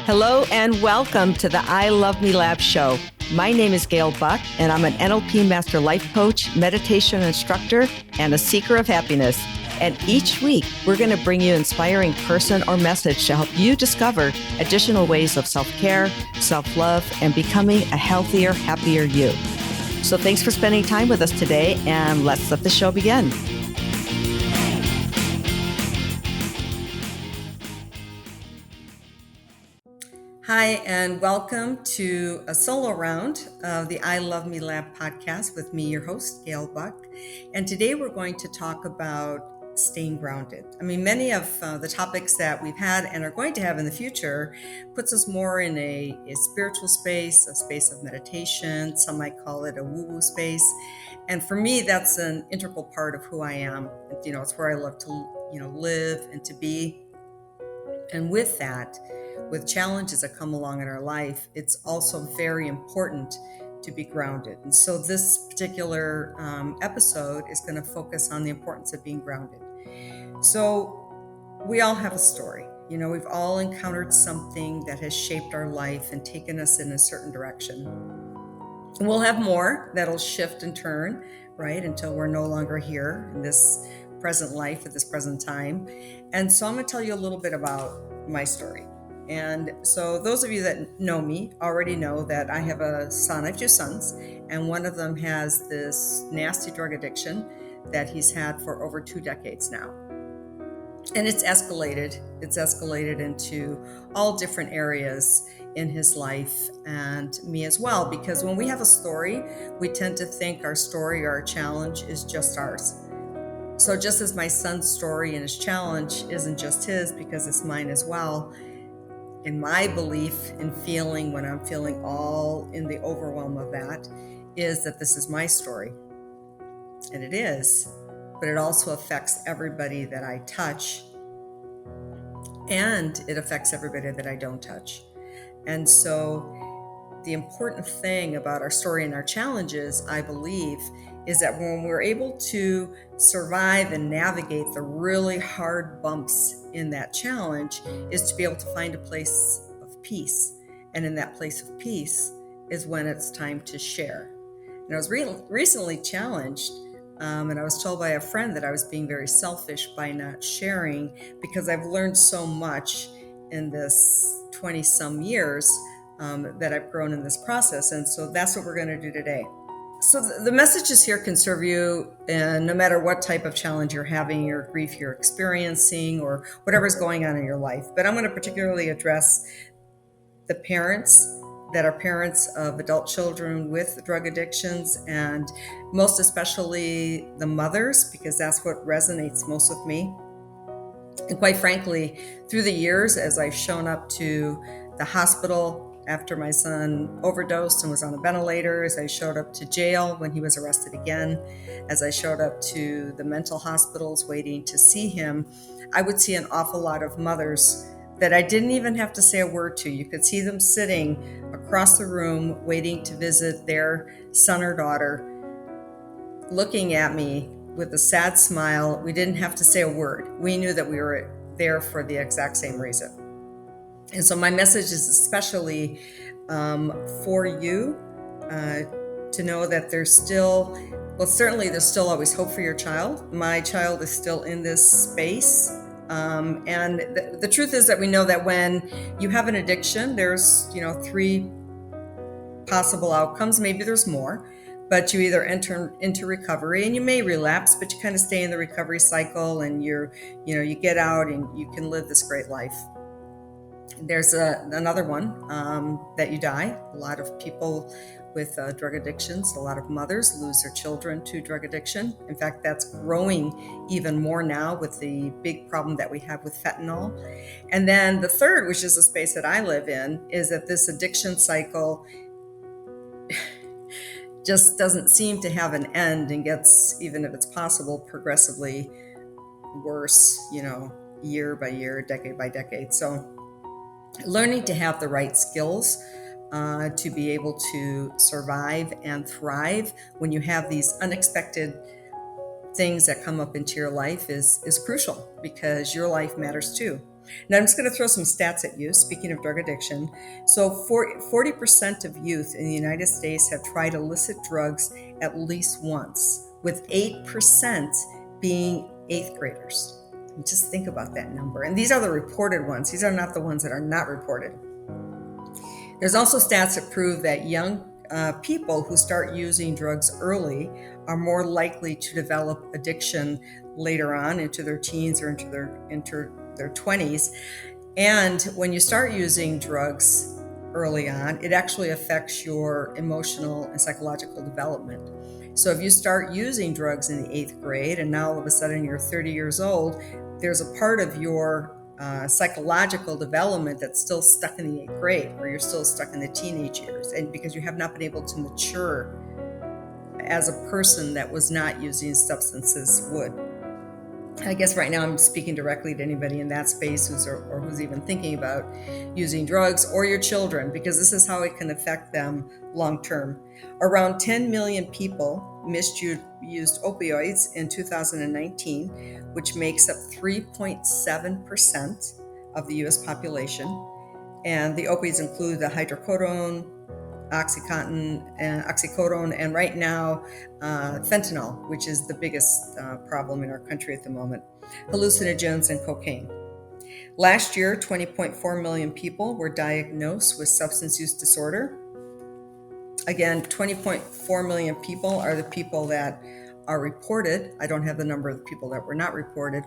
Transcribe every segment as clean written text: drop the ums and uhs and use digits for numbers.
Hello and welcome to the I Love Me Lab show. My name is Gail Buck, and I'm an NLP Master Life Coach, meditation instructor, and a seeker of happiness. And each week, we're going to bring you an inspiring person or message to help you discover additional ways of self-care, self-love, and becoming a healthier, happier you. So thanks for spending time with us today, and let's let the show begin. Hi, and welcome to a solo round of the I Love Me Lab podcast with me, your host, Gail Buck. And today we're going to talk about staying grounded. I mean, many of the topics that we've had and are going to have in the future puts us more in a spiritual space, a space of meditation. Some might call it a woo-woo space. And for me, that's an integral part of who I am. It's where I love to, live and to be. And with that, with challenges that come along in our life, it's also very important to be grounded. And so this particular episode is going to focus on the importance of being grounded. So we all have a story. We've all encountered something that has shaped our life and taken us in a certain direction. And we'll have more that'll shift and turn, right, until we're no longer here in this present life at this present time. And so I'm going to tell you a little bit about my story. And so those of you that know me already know that I have a son. I have two sons, and one of them has this nasty drug addiction that he's had for over 2 decades now. And it's escalated. It's escalated into all different areas in his life and me as well, because when we have a story, we tend to think our story or our challenge is just ours. So just as my son's story and his challenge isn't just his, because it's mine as well, in my belief and feeling, when I'm feeling all in the overwhelm of that, is that this is my story. And it is, but it also affects everybody that I touch, and it affects everybody that I don't touch. And so the important thing about our story and our challenges, I believe, is that when we're able to survive and navigate the really hard bumps in that challenge, is to be able to find a place of peace. And in that place of peace is when it's time to share. And I was recently challenged, and I was told by a friend that I was being very selfish by not sharing, because I've learned so much in this 20-some years that I've grown in this process. And so that's what we're going to do today. So the messages here can serve you no matter what type of challenge you're having, your grief you're experiencing, or whatever's going on in your life. But I'm going to particularly address the parents that are parents of adult children with drug addictions, and most especially the mothers, because that's what resonates most with me. And quite frankly, through the years, as I've shown up to the hospital after my son overdosed and was on a ventilator, as I showed up to jail when he was arrested again, as I showed up to the mental hospitals waiting to see him, I would see an awful lot of mothers that I didn't even have to say a word to. You could see them sitting across the room waiting to visit their son or daughter, looking at me with a sad smile. We didn't have to say a word. We knew that we were there for the exact same reason. And so my message is especially for you to know that there's still always hope for your child. My child is still in this space. And the truth is that we know that when you have an addiction, there's, 3 possible outcomes. Maybe there's more, but you either enter into recovery and you may relapse, but you kind of stay in the recovery cycle, and you get out and you can live this great life. There's another one that you die. A lot of people with drug addictions, a lot of mothers lose their children to drug addiction. In fact, that's growing even more now with the big problem that we have with fentanyl. And then the third, which is the space that I live in, is that this addiction cycle just doesn't seem to have an end and gets, even if it's possible, progressively worse, year by year, decade by decade. So learning to have the right skills to be able to survive and thrive when you have these unexpected things that come up into your life is crucial, because your life matters too. Now, I'm just going to throw some stats at you, speaking of drug addiction. So 40% of youth in the United States have tried illicit drugs at least once, with 8% being eighth graders. And just think about that number. And these are the reported ones. These are not the ones that are not reported. There's also stats that prove that young people who start using drugs early are more likely to develop addiction later on into their teens or into their 20s. And when you start using drugs early on, it actually affects your emotional and psychological development. So if you start using drugs in the 8th grade and now all of a sudden you're 30 years old, there's a part of your psychological development that's still stuck in the 8th grade, or you're still stuck in the teenage years, and because you have not been able to mature as a person that was not using substances would. I guess right now I'm speaking directly to anybody in that space who's even thinking about using drugs, or your children, because this is how it can affect them long term. Around 10 million people misused opioids in 2019, which makes up 3.7% of the US population. And the opioids include the hydrocodone, oxycodone, and right now fentanyl, which is the biggest problem in our country at the moment, hallucinogens, and cocaine. Last year, 20.4 million people were diagnosed with substance use disorder. Again, 20.4 million people are the people that are reported. I don't have the number of the people that were not reported.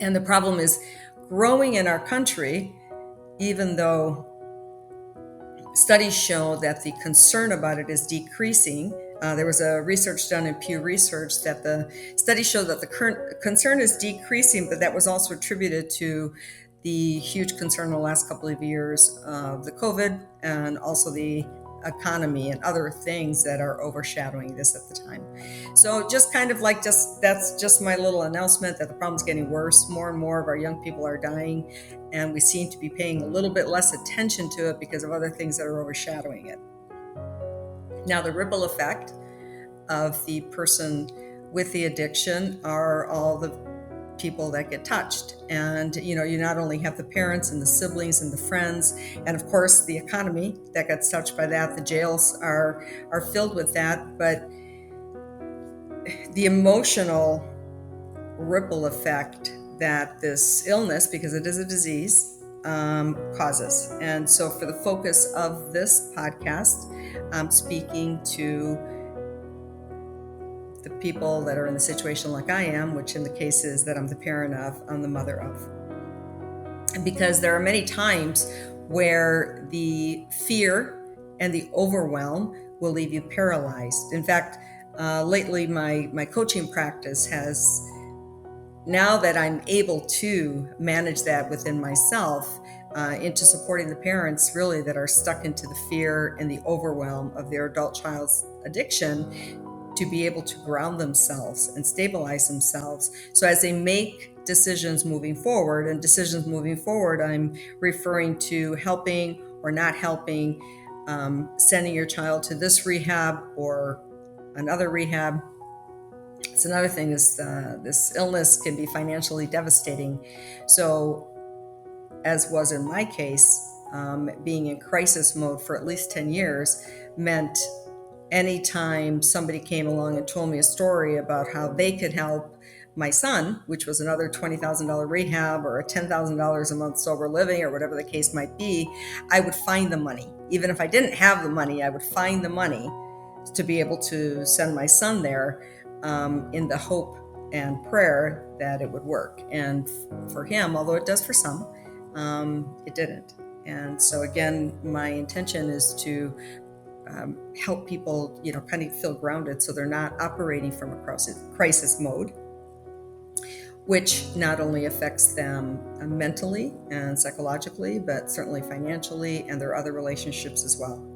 And the problem is growing in our country, even though studies show that the concern about it is decreasing. There was a research done in Pew Research that the study showed that the current concern is decreasing, but that was also attributed to the huge concern in the last couple of years of the COVID and also the economy and other things that are overshadowing this at the time. So just kind of like that's just my little announcement that the problem's getting worse. More and more of our young people are dying, and we seem to be paying a little bit less attention to it because of other things that are overshadowing it. Now, the ripple effect of the person with the addiction are all the people that get touched. And you not only have the parents and the siblings and the friends, and of course the economy that gets touched by that. The jails are filled with that, but the emotional ripple effect that this illness, because it is a disease, causes. And so for the focus of this podcast, I'm speaking to the people that are in the situation like I am, which in the case is that I'm the parent of, I'm the mother of. And because there are many times where the fear and the overwhelm will leave you paralyzed. In fact, lately my coaching practice has, now that I'm able to manage that within myself, into supporting the parents really that are stuck into the fear and the overwhelm of their adult child's addiction, to be able to ground themselves and stabilize themselves. So as they make decisions moving forward, and decisions moving forward, I'm referring to helping or not helping, sending your child to this rehab or another rehab. It's another thing is this illness can be financially devastating. So as was in my case, being in crisis mode for at least 10 years meant anytime somebody came along and told me a story about how they could help my son, which was another $20,000 rehab or a $10,000 a month sober living or whatever the case might be, I would find the money. Even if I didn't have the money, I would find the money to be able to send my son there, in the hope and prayer that it would work. And for him, although it does for some, it didn't. And so again, my intention is to help people, kind of feel grounded so they're not operating from a crisis mode, which not only affects them mentally and psychologically, but certainly financially and their other relationships as well.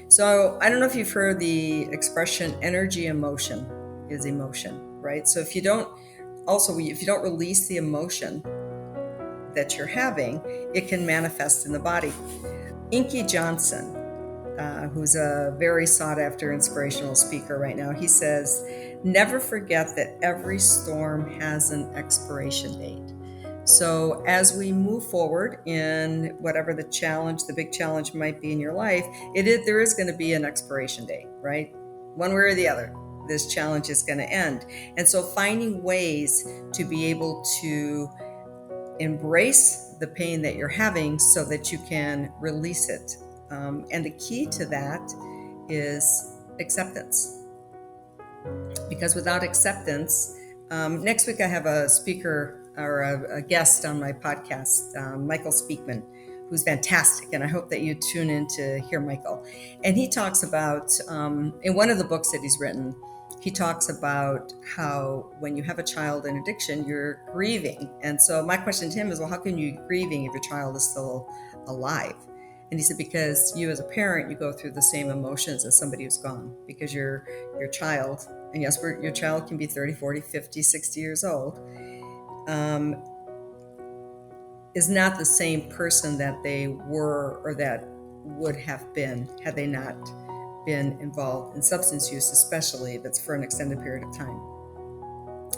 So I don't know if you've heard the expression energy emotion is emotion, right? So if you don't release the emotion that you're having, it can manifest in the body. Inky Johnson, who's a very sought after inspirational speaker right now, he says, never forget that every storm has an expiration date. So as we move forward in whatever the challenge, the big challenge might be in your life, there is going to be an expiration date, right? One way or the other, this challenge is going to end. And so finding ways to be able to embrace the pain that you're having so that you can release it. And the key to that is acceptance. Because without acceptance, next week I have a speaker or a guest on my podcast, Michael Speakman, who's fantastic. And I hope that you tune in to hear Michael. And he talks about, in one of the books that he's written, he talks about how when you have a child in addiction, you're grieving. And so my question to him is, well, how can you be grieving if your child is still alive? And he said, because you as a parent, you go through the same emotions as somebody who's gone, because your child, and yes, your child can be 30, 40, 50, 60 years old, is not the same person that they were or that would have been had they not been involved in substance use, especially if it's for an extended period of time.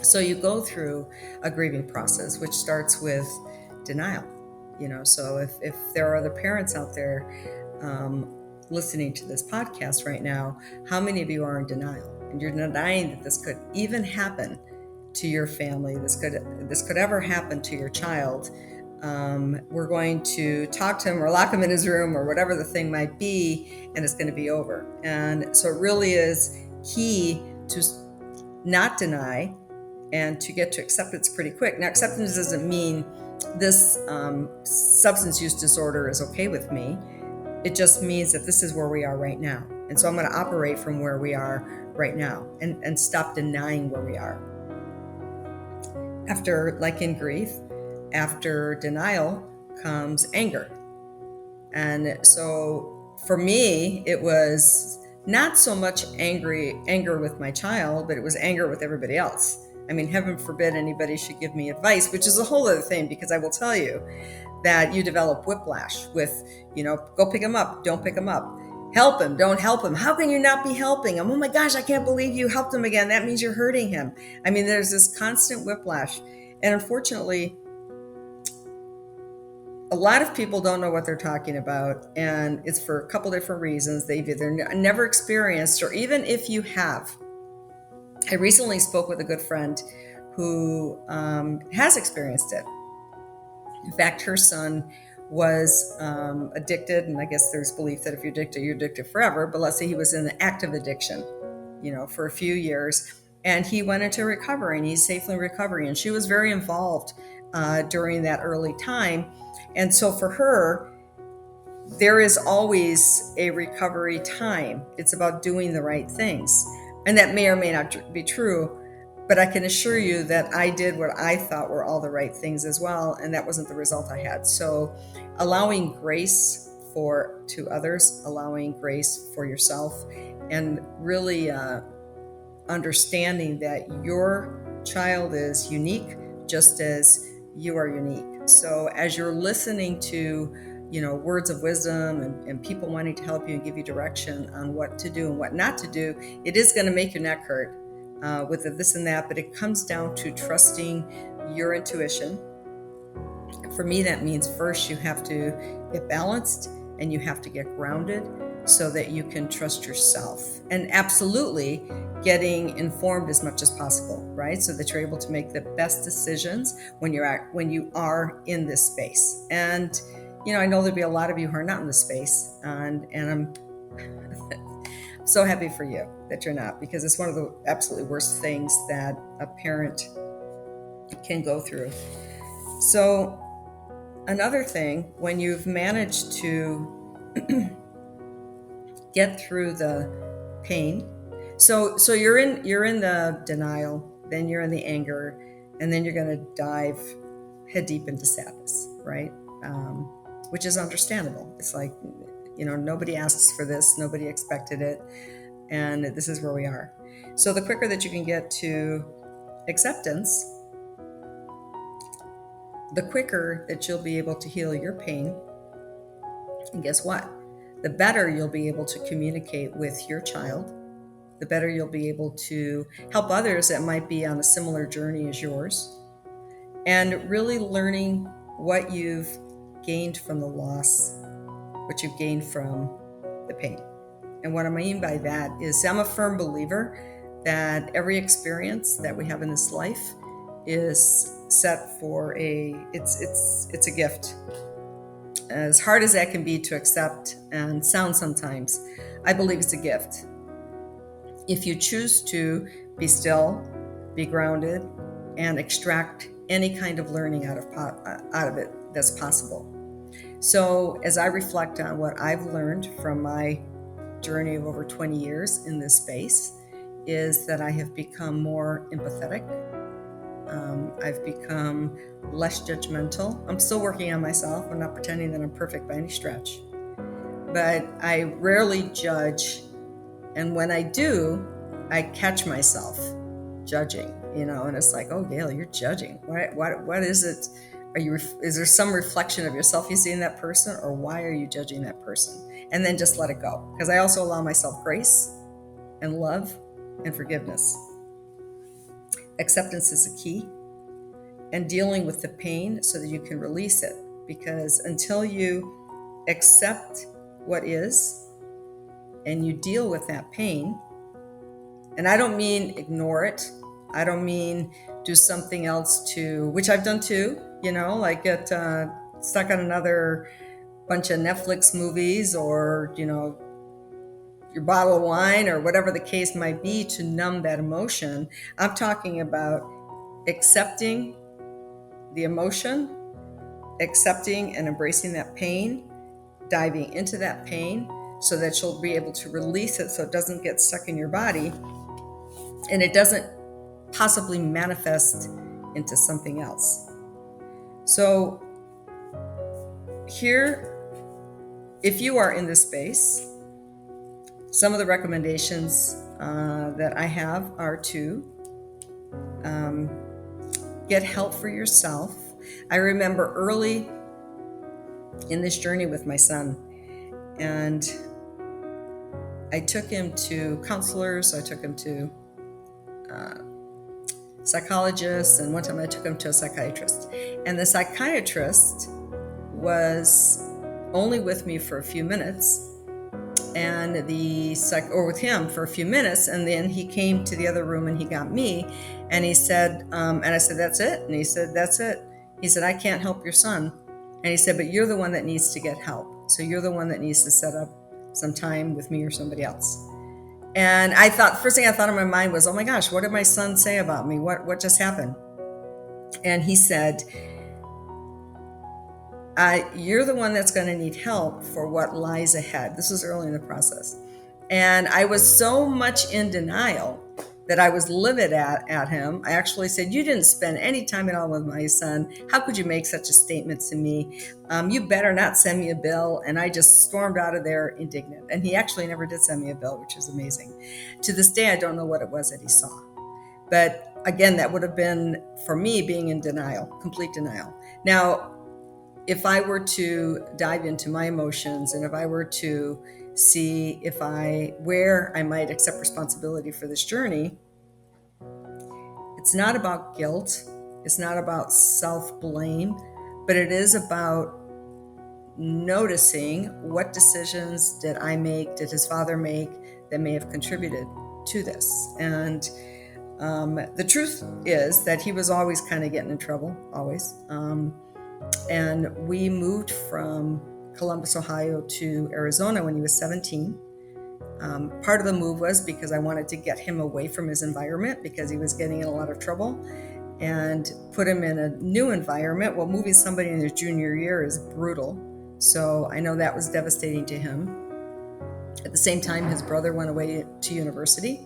So you go through a grieving process, which starts with denial. So if there are other parents out there listening to this podcast right now, how many of you are in denial? And you're denying that this could even happen to your family. This could ever happen to your child. We're going to talk to him or lock him in his room or whatever the thing might be, and it's going to be over. And so it really is key to not deny and to get to acceptance pretty quick. Now, acceptance doesn't mean this substance use disorder is okay with me. It just means that this is where we are right now. And so I'm going to operate from where we are right now and stop denying where we are. After, like in grief, after denial comes anger. And so for me, it was not so much anger with my child, but it was anger with everybody else. I mean, heaven forbid anybody should give me advice, which is a whole other thing, because I will tell you that you develop whiplash with, go pick him up, don't pick him up. Help him, don't help him. How can you not be helping him? Oh my gosh, I can't believe you helped him again. That means you're hurting him. I mean, there's this constant whiplash. And unfortunately, a lot of people don't know what they're talking about, and it's for a couple different reasons. They've either never experienced, or even if you have. I recently spoke with a good friend who has experienced it. In fact, her son was addicted, and I guess there's belief that if you're addicted forever, but let's say he was in an active addiction, for a few years, and he went into recovery, and he's safely in recovery, and she was very involved during that early time. And so for her, there is always a recovery time. It's about doing the right things. And that may or may not be true, but I can assure you that I did what I thought were all the right things as well, and that wasn't the result I had. So allowing grace to others, allowing grace for yourself, and really understanding that your child is unique just as you are unique. So as you're listening to words of wisdom and people wanting to help you and give you direction on what to do and what not to do, it is going to make your neck hurt with the this and that, but it comes down to trusting your intuition. For me, that means first you have to get balanced and you have to get grounded so that you can trust yourself, and absolutely getting informed as much as possible, right? So that you're able to make the best decisions when you are in this space. And I know there'll be a lot of you who are not in this space, and I'm so happy for you that you're not, because it's one of the absolutely worst things that a parent can go through. So another thing, when you've managed to get through the pain, so you're in the denial, then you're in the anger, and then you're going to dive head deep into sadness, right? Which is understandable. It's like, nobody asks for this, nobody expected it, and this is where we are. So the quicker that you can get to acceptance, the quicker that you'll be able to heal your pain. And guess what? The better you'll be able to communicate with your child, the better you'll be able to help others that might be on a similar journey as yours. and really learning what you've gained from the loss, what you've gained from the pain. And what I mean by that is I'm a firm believer that every experience that we have in this life is set for it's a gift. As hard as that can be to accept and sound sometimes, I believe it's a gift. If you choose to be still, be grounded, and extract any kind of learning out of it that's possible. So as I reflect on what I've learned from my journey of over 20 years in this space, is that I have become more empathetic. I've become less judgmental. I'm still working on myself. I'm not pretending that I'm perfect by any stretch. But I rarely judge. And when I do, I catch myself judging, and it's like, oh, Gail, you're judging. What is it? Is there some reflection of yourself you see in that person, or why are you judging that person? And then just let it go. Because I also allow myself grace and love and forgiveness. Acceptance is a key, and dealing with the pain so that you can release it. Because until you accept what is and you deal with that pain, and I don't mean ignore it, I don't mean do something else which I've done too, like get stuck on another bunch of Netflix movies, or your bottle of wine, or whatever the case might be, to numb that emotion. I'm talking about accepting the emotion, accepting and embracing that pain, diving into that pain so that you'll be able to release it so it doesn't get stuck in your body and it doesn't possibly manifest into something else. So here, if you are in this space, some of the recommendations that I have are to get help for yourself. I remember early in this journey with my son, and I took him to counselors, I took him to psychologists, and one time I took him to a psychiatrist. And the psychiatrist was only with me for a few minutes, and with him for a few minutes, and then he came to the other room and he got me, and he said, and I said, that's it? And he said, that's it. He said, I can't help your son. And he said, but you're the one that needs to get help. So you're the one that needs to set up some time with me or somebody else. And I thought, first thing I thought in my mind was, oh my gosh, what did my son say about me? What just happened? And he said, you're the one that's going to need help for what lies ahead. This was early in the process. And I was so much in denial that I was livid at him. I actually said, you didn't spend any time at all with my son. How could you make such a statement to me? You better not send me a bill. And I just stormed out of there indignant. And he actually never did send me a bill, which is amazing. To this day, I don't know what it was that he saw. But again, that would have been, for me, being in denial, complete denial. Now, if I were to dive into my emotions, and if I were to see where I might accept responsibility for this journey, it's not about guilt, it's not about self-blame, but it is about noticing what decisions did I make, did his father make, that may have contributed to this. And the truth is that he was always kind of getting in trouble, always. And we moved from Columbus, Ohio to Arizona when he was 17. Part of the move was because I wanted to get him away from his environment because he was getting in a lot of trouble, and put him in a new environment. Well, moving somebody in his junior year is brutal. So I know that was devastating to him. At the same time, his brother went away to university.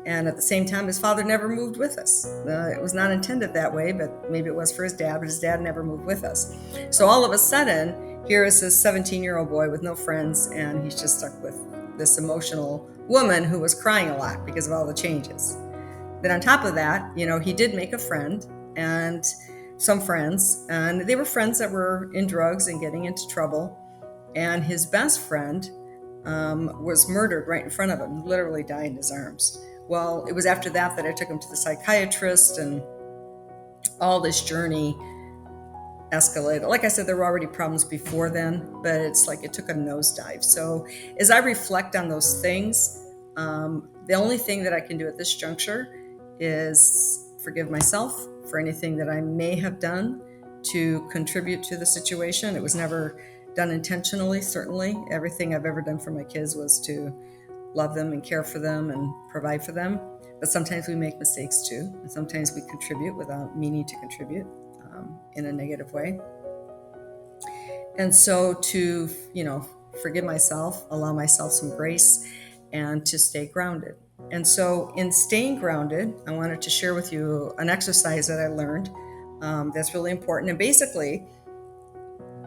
And at the same time, his father never moved with us. It was not intended that way, but maybe it was for his dad, but his dad never moved with us. So all of a sudden, here is this 17-year-old boy with no friends, and he's just stuck with this emotional woman who was crying a lot because of all the changes. Then on top of that, he did make a friend and some friends, and they were friends that were in drugs and getting into trouble. And his best friend was murdered right in front of him, literally died in his arms. Well, it was after that I took him to the psychiatrist and all this journey escalated. Like I said, there were already problems before then, but it's like it took a nosedive. So as I reflect on those things, the only thing that I can do at this juncture is forgive myself for anything that I may have done to contribute to the situation. It was never done intentionally, certainly. Everything I've ever done for my kids was to love them and care for them and provide for them. But sometimes we make mistakes too, and sometimes we contribute without meaning to contribute in a negative way. And so to, forgive myself, allow myself some grace, and to stay grounded. And so in staying grounded, I wanted to share with you an exercise that I learned that's really important. And basically,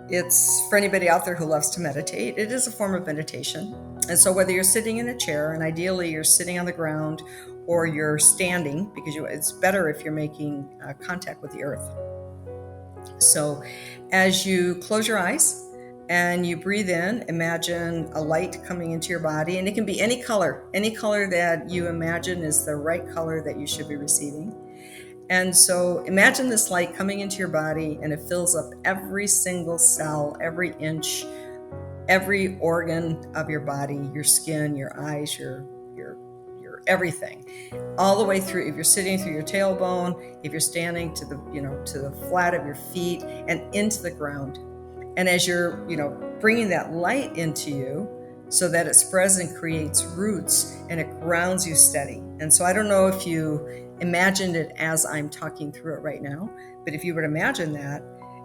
it's for anybody out there who loves to meditate. It is a form of meditation. And so whether you're sitting in a chair, and ideally you're sitting on the ground, or you're standing, because it's better if you're making contact with the earth. So as you close your eyes and you breathe in, imagine a light coming into your body, and it can be any color that you imagine is the right color that you should be receiving. And so imagine this light coming into your body, and it fills up every single cell, every inch, every organ of your body, your skin, your eyes, your everything, all the way through. If you're sitting, through your tailbone, if you're standing, to the flat of your feet and into the ground. And as you're, bringing that light into you, so that it spreads and creates roots, and it grounds you steady. And so I don't know if you imagined it as I'm talking through it right now, but if you would imagine that,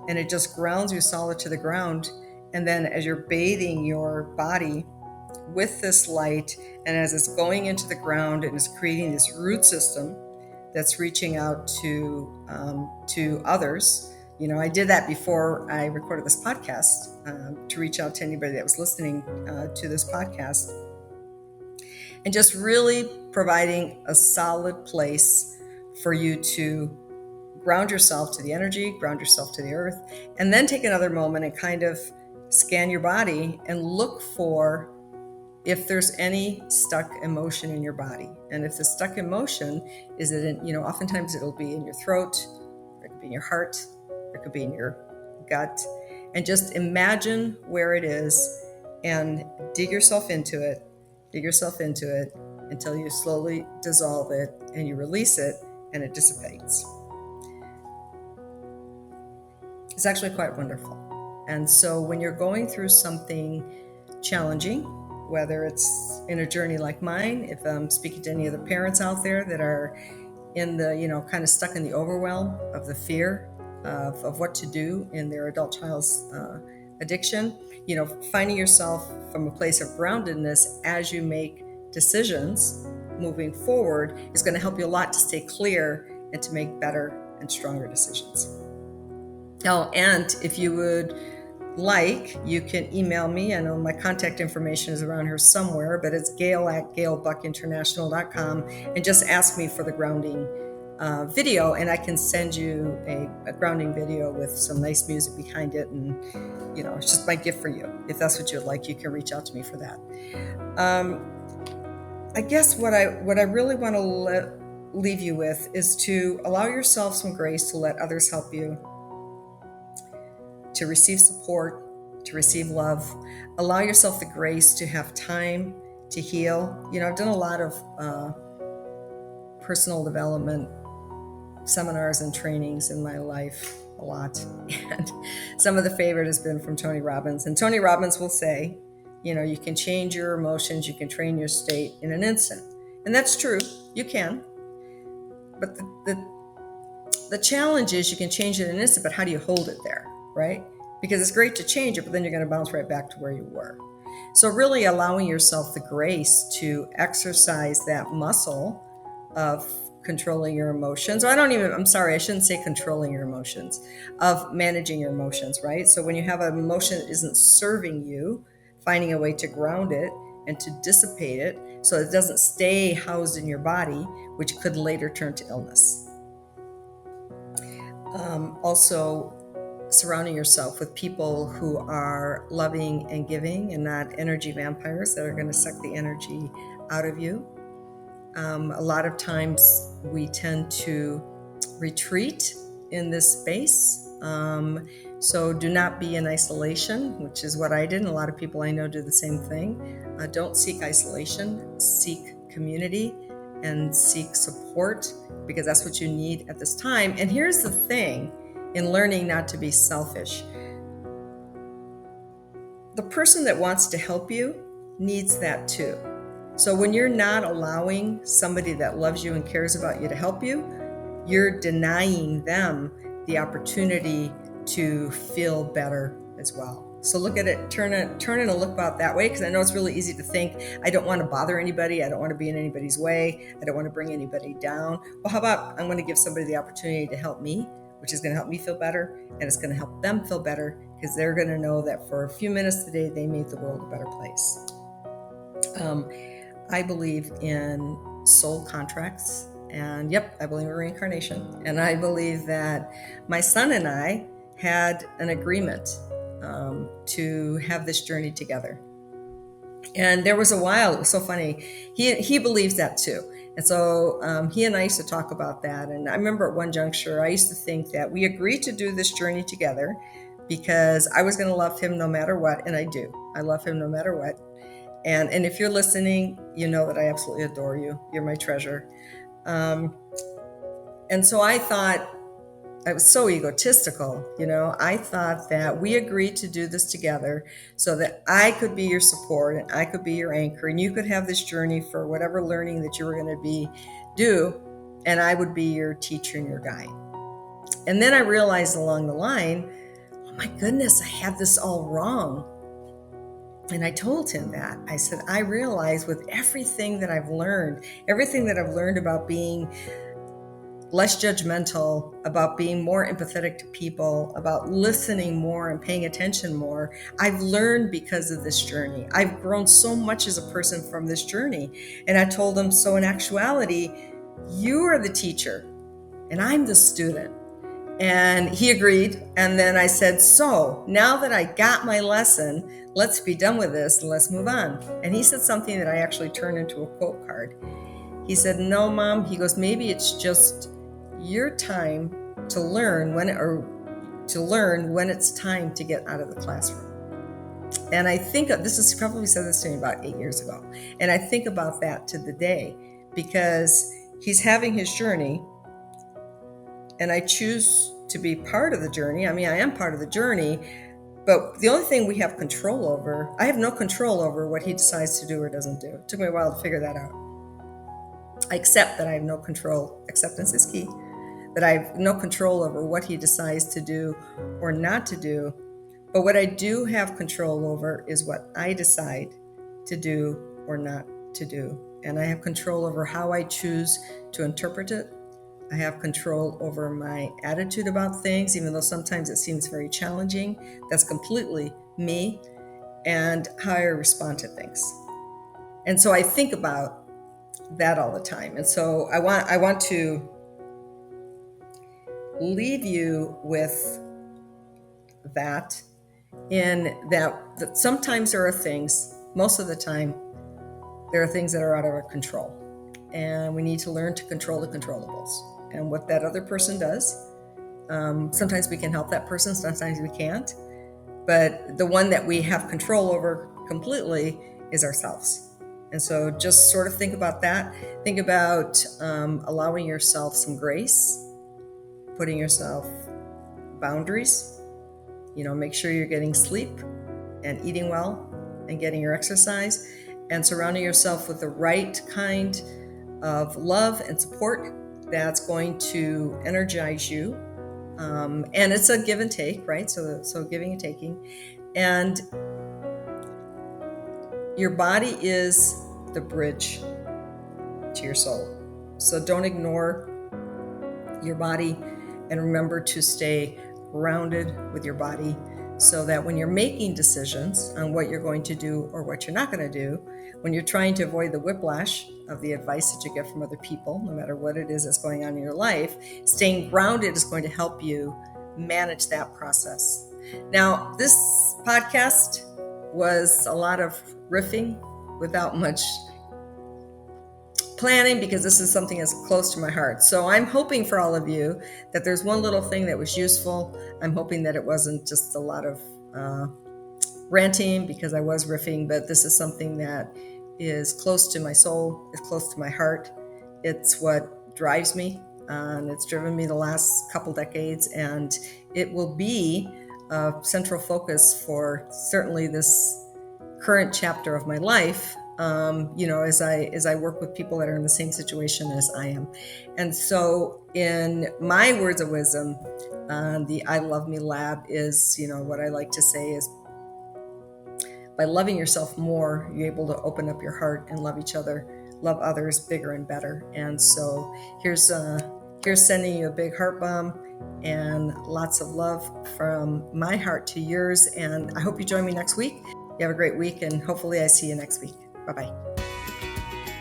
and it just grounds you solid to the ground. And then as you're bathing your body with this light, and as it's going into the ground and is creating this root system that's reaching out to others. I did that before I recorded this podcast, to reach out to anybody that was listening to this podcast, and just really providing a solid place for you to ground yourself to the energy, ground yourself to the earth, and then take another moment and kind of scan your body and look for if there's any stuck emotion in your body. And if the stuck emotion is oftentimes it'll be in your throat, or it could be in your heart, or it could be in your gut. And just imagine where it is and dig yourself into it until you slowly dissolve it and you release it and it dissipates. It's actually quite wonderful. And so when you're going through something challenging, whether it's in a journey like mine, if I'm speaking to any of the parents out there that are in the, kind of stuck in the overwhelm of the fear of what to do in their adult child's addiction, finding yourself from a place of groundedness as you make decisions moving forward is going to help you a lot to stay clear and to make better and stronger decisions. Oh, and if you would you can email me. I know my contact information is around here somewhere, but it's gail@gailbuckinternational.com, and just ask me for the grounding video, and I can send you a grounding video with some nice music behind it. And it's just my gift for you. If that's what you'd like, you can reach out to me for that. I guess what I really want to leave you with is to allow yourself some grace to let others help you, to receive support, to receive love. Allow yourself the grace to have time to heal. I've done a lot of personal development seminars and trainings in my life, a lot. And some of the favorite has been from Tony Robbins. And Tony Robbins will say, you can change your emotions, you can train your state in an instant. And that's true, you can. But the challenge is you can change it in an instant, but how do you hold it there? Right? Because it's great to change it, but then you're going to bounce right back to where you were. So really allowing yourself the grace to exercise that muscle of controlling your emotions. I shouldn't say controlling your emotions, of managing your emotions, right? So when you have an emotion that isn't serving you, finding a way to ground it and to dissipate it so it doesn't stay housed in your body, which could later turn to illness. Also, surrounding yourself with people who are loving and giving and not energy vampires that are going to suck the energy out of you. A lot of times we tend to retreat in this space. So do not be in isolation, which is what I did, and a lot of people I know do the same thing. Don't seek isolation, seek community and seek support, because that's what you need at this time. And here's the thing, in learning not to be selfish, the person that wants to help you needs that too. So when you're not allowing somebody that loves you and cares about you to help you, you're denying them the opportunity to feel better as well. So look at it, turn it and look about that way, because I know it's really easy to think, I don't want to bother anybody, I don't want to be in anybody's way, I don't want to bring anybody down. Well, how about I'm going to give somebody the opportunity to help me, which is going to help me feel better, and it's going to help them feel better, because they're going to know that for a few minutes today, they made the world a better place. I believe in soul contracts, and I believe in reincarnation. And I believe that my son and I had an agreement to have this journey together. And there was a while, it was so funny, he believes that too. And so he and I used to talk about that. And I remember at one juncture, I used to think that we agreed to do this journey together because I was going to love him no matter what. And I do. I love him no matter what. And if you're listening, you know that I absolutely adore you. You're my treasure. And so I thought, I was so egotistical, I thought that we agreed to do this together so that I could be your support and I could be your anchor, and you could have this journey for whatever learning that you were going to do, and I would be your teacher and your guide. And then I realized along the line, oh my goodness, I had this all wrong. And I told him that. I said, I realize with everything that I've learned about being less judgmental, about being more empathetic to people, about listening more and paying attention more, I've learned because of this journey. I've grown so much as a person from this journey. And I told him, so in actuality, you are the teacher and I'm the student. And he agreed. And then I said, so now that I got my lesson, let's be done with this and let's move on. And he said something that I actually turned into a quote card. He said, no, Mom, he goes, maybe it's just your time to learn when it's time to get out of the classroom. And I think he probably said this to me about 8 years ago. And I think about that to the day, because he's having his journey and I choose to be part of the journey. I mean, I am part of the journey, but the only thing we have control over, I have no control over what he decides to do or doesn't do. It took me a while to figure that out. I accept that I have no control. Acceptance is key. That I have no control over what he decides to do or not to do. But what I do have control over is what I decide to do or not to do. And I have control over how I choose to interpret it. I have control over my attitude about things, even though sometimes it seems very challenging. That's completely me, and how I respond to things. And so I think about that all the time. And so I want to leave you with that, in that sometimes there are things, most of the time, there are things that are out of our control. And we need to learn to control the controllables. And what that other person does, sometimes we can help that person, sometimes we can't. But the one that we have control over completely is ourselves. And so just sort of think about that. Think about allowing yourself some grace, putting yourself boundaries. Make sure you're getting sleep and eating well and getting your exercise, and surrounding yourself with the right kind of love and support that's going to energize you. And it's a give and take, right? So giving and taking. And your body is the bridge to your soul. So don't ignore your body, and remember to stay grounded with your body, so that when you're making decisions on what you're going to do or what you're not going to do, when you're trying to avoid the whiplash of the advice that you get from other people, no matter what it is that's going on in your life, staying grounded is going to help you manage that process. Now, this podcast was a lot of riffing without much planning because this is something that's close to my heart. So I'm hoping for all of you that there's one little thing that was useful. I'm hoping that it wasn't just a lot of ranting because I was riffing, but this is something that is close to my soul, is close to my heart. It's what drives me, and it's driven me the last couple decades, and it will be a central focus for certainly this current chapter of my life. As I work with people that are in the same situation as I am. And so in my words of wisdom, the I Love Me Lab is, what I like to say is, by loving yourself more, you're able to open up your heart and love each other, love others bigger and better. And so here's sending you a big heart bomb and lots of love from my heart to yours. And I hope you join me next week. You have a great week, and hopefully I see you next week. Bye-bye.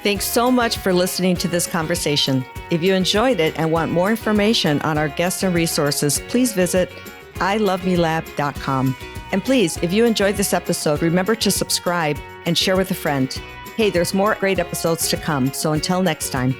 Thanks so much for listening to this conversation. If you enjoyed it and want more information on our guests and resources, please visit ilovemelab.com. And please, if you enjoyed this episode, remember to subscribe and share with a friend. Hey, there's more great episodes to come. So until next time.